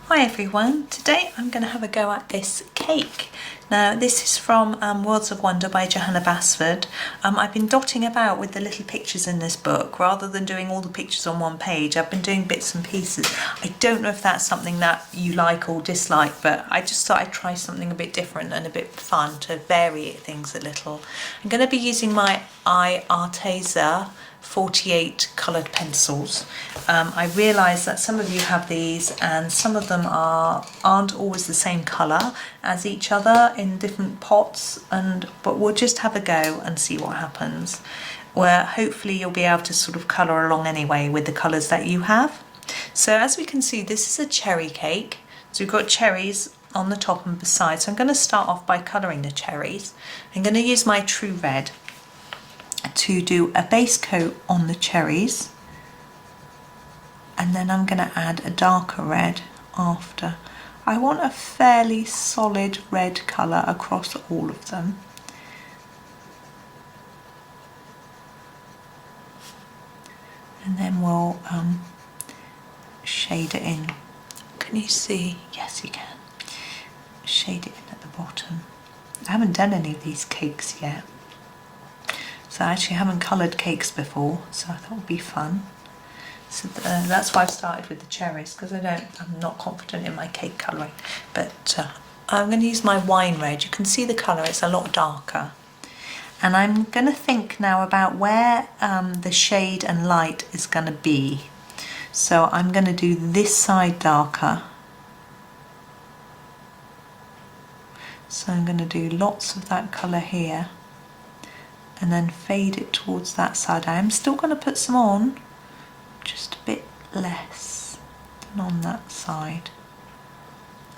Hi everyone, today I'm going to have a go at this cake. Now this is from Worlds of Wonder by Johanna Basford. I've been dotting about with the little pictures in this book rather than doing all the pictures on one page. I've been doing bits and pieces. I don't know if that's something that you like or dislike, but I just thought I'd try something a bit different and a bit fun to vary things a little. I'm going to be using my Arteza 48 coloured pencils. I realise that some of you have these and some of them aren't always the same colour as each other in different pots, but we'll just have a go and see what happens. Where hopefully you'll be able to sort of colour along anyway with the colours that you have. So as we can see, this is a cherry cake. So we've got cherries on the top and beside. So I'm going to start off by colouring the cherries. I'm going to use my True Red to do a base coat on the cherries, and then I'm going to add a darker red after. I want a fairly solid red colour across all of them. And then we'll shade it in. Can you see? Yes, you can. Shade it in at the bottom. I haven't done any of these cakes yet. So I actually haven't coloured cakes before, so I thought it would be fun. So that's why I've started with the cherries, because I'm not confident in my cake colouring. But I'm going to use my wine red. You can see the colour, it's a lot darker. And I'm going to think now about where the shade and light is going to be. So I'm going to do this side darker. So I'm going to do lots of that colour here, and then fade it towards that side. I am still going to put some on, just a bit less than on that side.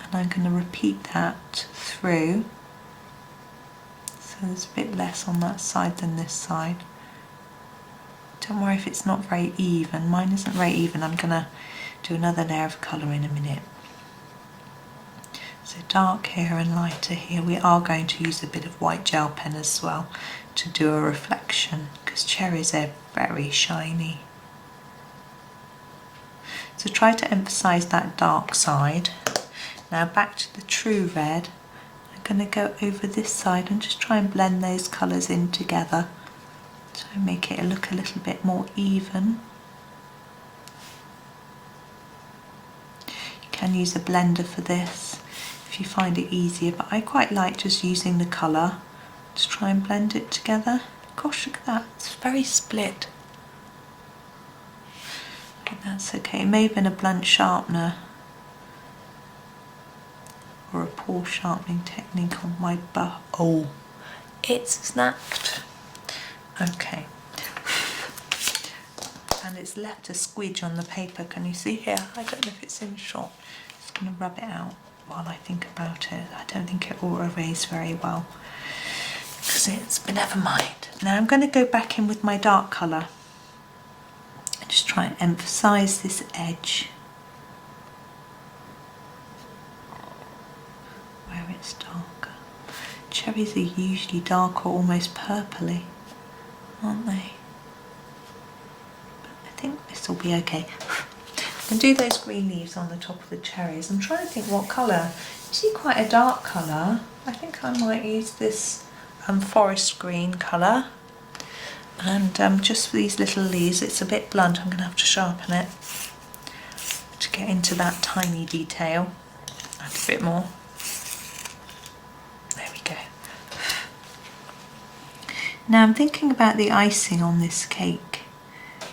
And I'm going to repeat that through. So there's a bit less on that side than this side. Don't worry if it's not very even. Mine isn't very even. I'm going to do another layer of colour in a minute. So dark here and lighter here. We are going to use a bit of white gel pen as well to do a reflection, because cherries are very shiny. So try to emphasise that dark side. Now back to the True Red. I'm going to go over this side and just try and blend those colours in together to make it look a little bit more even. You can use a blender for this if you find it easier, but I quite like just using the colour to try and blend it together. Gosh, look at that, it's very split. But that's okay. It may have been a blunt sharpener or a poor sharpening technique on my oh, it's snapped. Okay. And it's left a squidge on the paper. Can you see here? I don't know if it's in shot. Just going to rub it out while I think about it. I don't think it will erase very well, but never mind. Now I'm going to go back in with my dark colour and just try and emphasise this edge where it's darker. Cherries are usually dark or almost purpley, aren't they? But I think this will be okay. And do those green leaves on the top of the cherries. I'm trying to think what colour. You see quite a dark colour. I think I might use this forest green colour. And just for these little leaves, it's a bit blunt. I'm going to have to sharpen it to get into that tiny detail. Add a bit more. There we go. Now I'm thinking about the icing on this cake.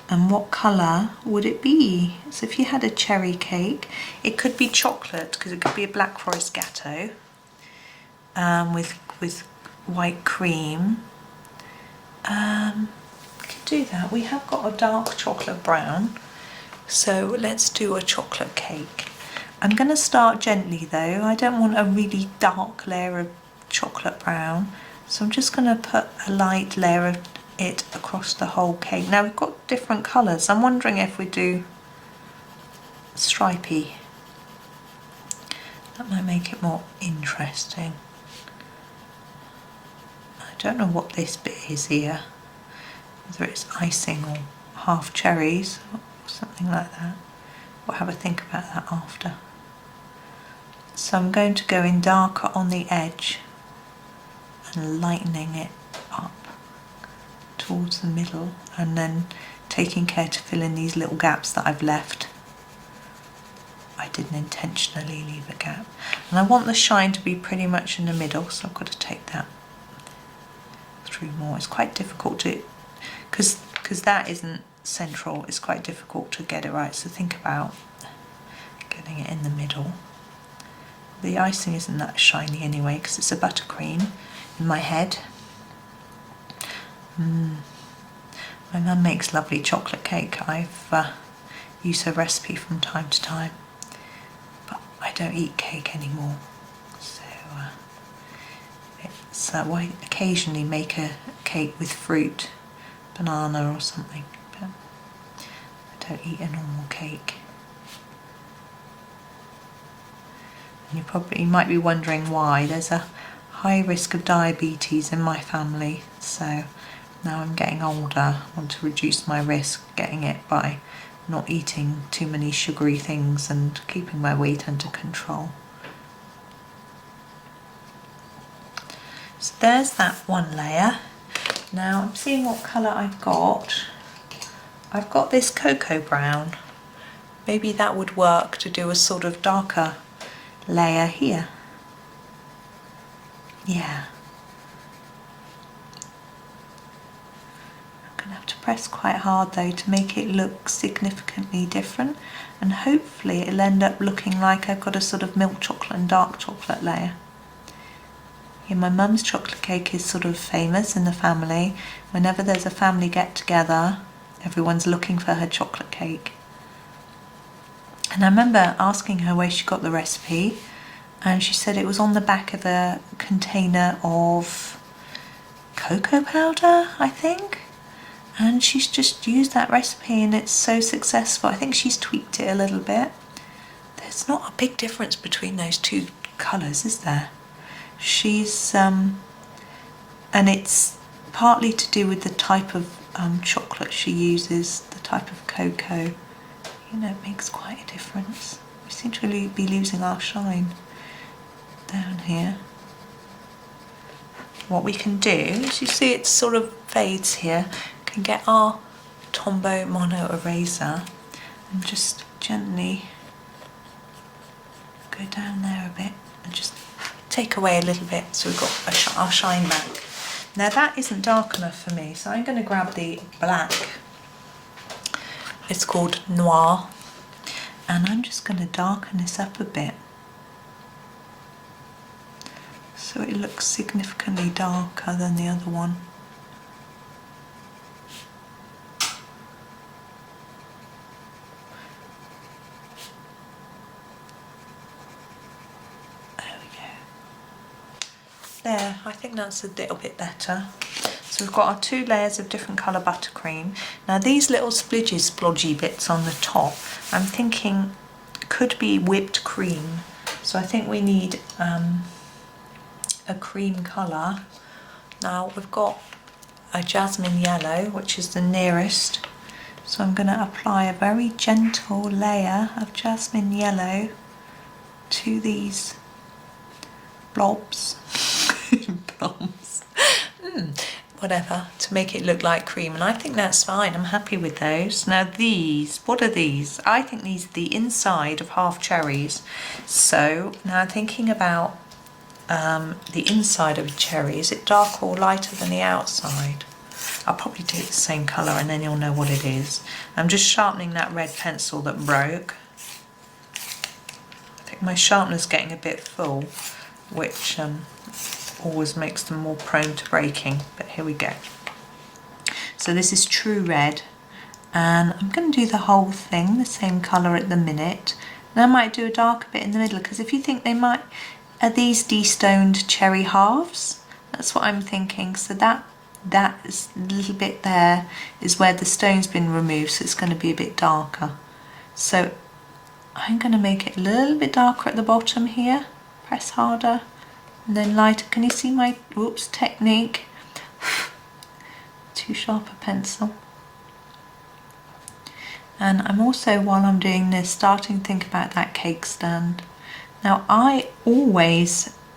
And what colour would it be? So if you had a cherry cake, it could be chocolate, because it could be a Black Forest Gateaux with white cream. We could do that. We have got a dark chocolate brown, so let's do a chocolate cake. I'm going to start gently though. I don't want a really dark layer of chocolate brown, so I'm just going to put a light layer of it across the whole cake. Now we've got different colours. I'm wondering if we do stripy. That might make it more interesting. I don't know what this bit is here, whether it's icing or half cherries or something like that. We'll have a think about that after. So I'm going to go in darker on the edge and lightening it up towards the middle, and then taking care to fill in these little gaps that I've left. I didn't intentionally leave a gap. And I want the shine to be pretty much in the middle, so I've got to take that through more. It's quite difficult to, because that isn't central, it's quite difficult to get it right, so think about getting it in the middle. The icing isn't that shiny anyway because it's a buttercream in my head. My mum makes lovely chocolate cake. I've used her recipe from time to time, but I don't eat cake anymore, so it's I occasionally make a cake with fruit, banana or something, but I don't eat a normal cake. And you might be wondering why. There's a high risk of diabetes in my family, so now I'm getting older, I want to reduce my risk getting it by not eating too many sugary things and keeping my weight under control. So there's that one layer. Now I'm seeing what colour I've got. I've got this cocoa brown. Maybe that would work to do a sort of darker layer here. Yeah. I'm going to have to press quite hard though to make it look significantly different, and hopefully it'll end up looking like I've got a sort of milk chocolate and dark chocolate layer. Yeah, my mum's chocolate cake is sort of famous in the family. Whenever there's a family get together, everyone's looking for her chocolate cake. And I remember asking her where she got the recipe, and she said it was on the back of a container of cocoa powder, I think. And she's just used that recipe and it's so successful. I think she's tweaked it a little bit. There's not a big difference between those two colours, is there? She's, and it's partly to do with the type of chocolate she uses, the type of cocoa. You know, it makes quite a difference. We seem to really be losing our shine down here. What we can do is, you see it sort of fades here, we can get our Tombow mono eraser and just gently go down there a bit and just take away a little bit so we've got our shine back. Now that isn't dark enough for me, so I'm going to grab the black. It's called Noir, and I'm just going to darken this up a bit so it looks significantly darker than the other one. There we go. There, I think that's a little bit better. So we've got our two layers of different colour buttercream. Now these little splodgy bits on the top, I'm thinking could be whipped cream. So I think we need a cream colour. Now we've got a Jasmine Yellow, which is the nearest. So I'm going to apply a very gentle layer of Jasmine Yellow to these blobs. Blobs. Whatever, to make it look like cream, and I think that's fine. I'm happy with those. Now these, what are these? I think these are the inside of half cherries. So now thinking about the inside of a cherry, is it darker or lighter than the outside? I'll probably do it the same colour and then you'll know what it is. I'm just sharpening that red pencil that broke. I think my sharpener's getting a bit full, which always makes them more prone to breaking, but here we go. So this is true red, and I'm going to do the whole thing the same colour at the minute, and I might do a darker bit in the middle, because if you think are these de-stoned cherry halves? That's what I'm thinking. So that is a little bit there is where the stone's been removed, so it's going to be a bit darker. So I'm going to make it a little bit darker at the bottom here, press harder, and then lighter. Can you see my technique? Too sharp a pencil. And I'm also, while I'm doing this, starting to think about that cake stand. Now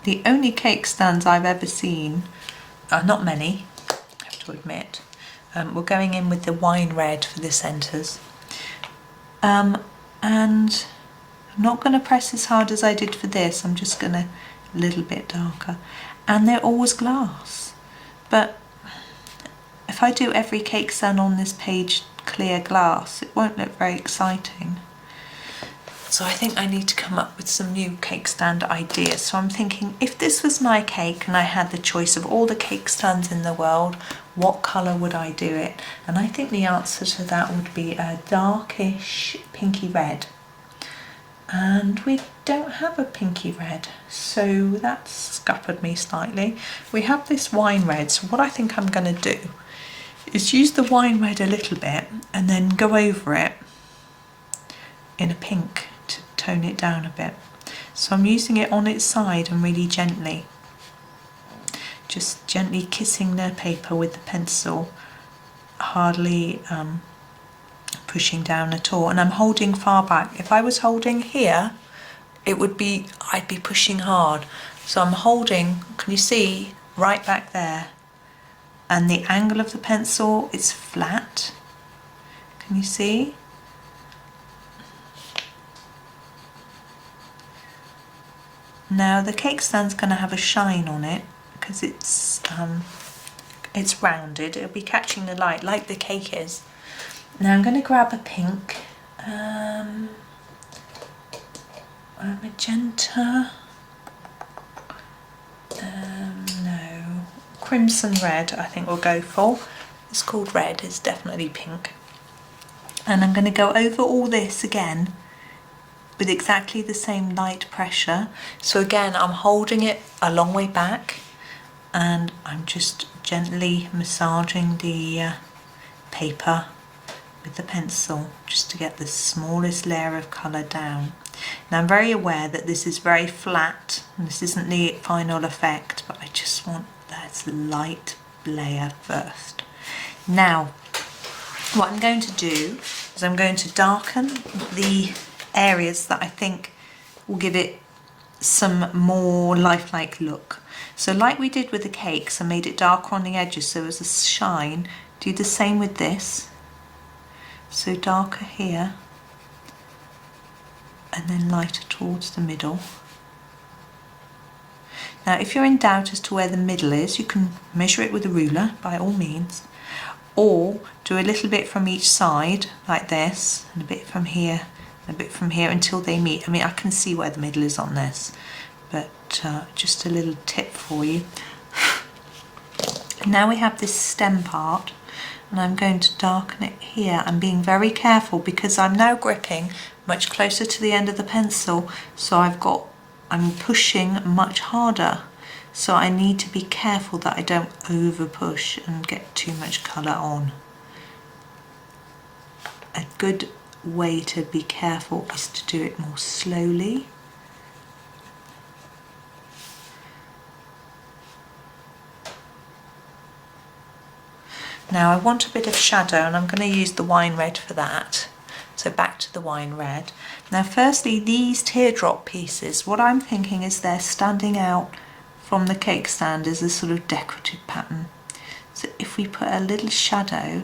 the only cake stands I've ever seen, not many, I have to admit, were going in with the wine red for the centres. And I'm not going to press as hard as I did for this, I'm just going to a little bit darker. And they're always glass. But if I do every cake stand on this page clear glass, it won't look very exciting. So I think I need to come up with some new cake stand ideas. So I'm thinking, if this was my cake and I had the choice of all the cake stands in the world, what colour would I do it? And I think the answer to that would be a darkish pinky red. And we don't have a pinky red, so that's scuppered me slightly. We have this wine red, so what I think I'm going to do is use the wine red a little bit and then go over it in a pink to tone it down a bit. So I'm using it on its side and really gently, just gently kissing the paper with the pencil, hardly pushing down at all. And I'm holding far back. If I was holding here, I'd be pushing hard. So I'm holding, can you see, right back there. And the angle of the pencil is flat. Can you see? Now the cake stand's going to have a shine on it because it's rounded. It'll be catching the light like the cake is. Now I'm going to grab a pink, a magenta, no, crimson red I think we'll go for. It's called red, it's definitely pink. And I'm going to go over all this again with exactly the same light pressure. So again, I'm holding it a long way back and I'm just gently massaging the paper with the pencil just to get the smallest layer of colour down. Now I'm very aware that this is very flat and this isn't the final effect, but I just want that light layer first. Now what I'm going to do is I'm going to darken the areas that I think will give it some more lifelike look. So like we did with the cakes, I made it darker on the edges so as a shine. Do the same with this. So darker here and then lighter towards the middle. Now if you're in doubt as to where the middle is, you can measure it with a ruler by all means, or do a little bit from each side like this and a bit from here and a bit from here until they meet. I mean, I can see where the middle is on this, but just a little tip for you. Now we have this stem part and I'm going to darken it here. I'm being very careful because I'm now gripping much closer to the end of the pencil, so I'm pushing much harder, so I need to be careful that I don't over push and get too much colour on. A good way to be careful is to do it more slowly. Now I want a bit of shadow and I'm going to use the wine red for that. So back to the wine red. Now firstly, these teardrop pieces, what I'm thinking is they're standing out from the cake stand as a sort of decorative pattern. So if we put a little shadow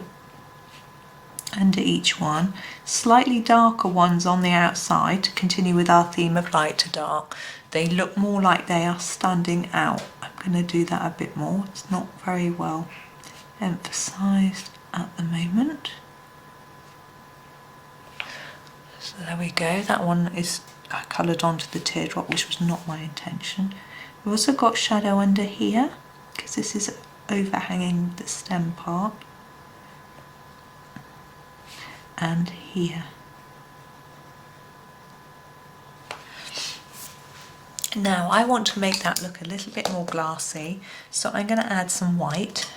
under each one, slightly darker ones on the outside to continue with our theme of light to dark, they look more like they are standing out. I'm going to do that a bit more. It's not very well emphasised at the moment. So there we go, that one is coloured onto the teardrop, which was not my intention. We've also got shadow under here because this is overhanging the stem part, and here. Now I want to make that look a little bit more glassy, so I'm going to add some white.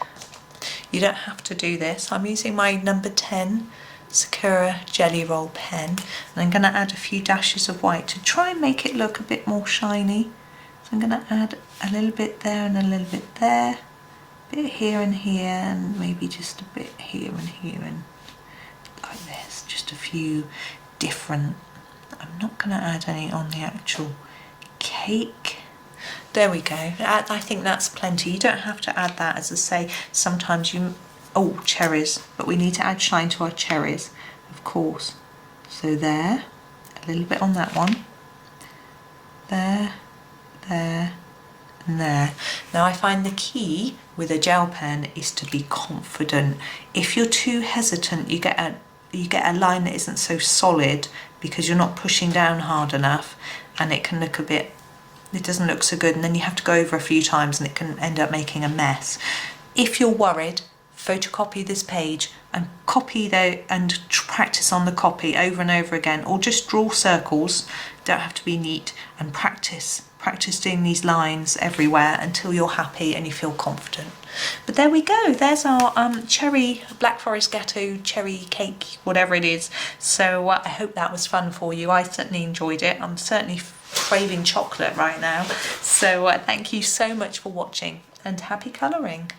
You don't have to do this. I'm using my number 10 Sakura Jelly Roll pen, and I'm going to add a few dashes of white to try and make it look a bit more shiny. So I'm going to add a little bit there and a little bit there, a bit here and here, and maybe just a bit here and like this. Just a few different. I'm not going to add any on the actual cake. There we go. I think that's plenty. You don't have to add that, as I say, sometimes you... Oh, cherries. But we need to add shine to our cherries, of course. So there, a little bit on that one. There, there, and there. Now I find the key with a gel pen is to be confident. If you're too hesitant, you get a line that isn't so solid because you're not pushing down hard enough, and it can look a bit, it doesn't look so good, and then you have to go over a few times and it can end up making a mess. If you're worried, photocopy this page and copy though, and practice on the copy over and over again, or just draw circles, don't have to be neat, and practice doing these lines everywhere until you're happy and you feel confident. But there we go, there's our cherry Black Forest Gateaux cherry cake, whatever it is. So I hope that was fun for you. I certainly enjoyed it. I'm certainly craving chocolate right now. So thank you so much for watching, and happy colouring.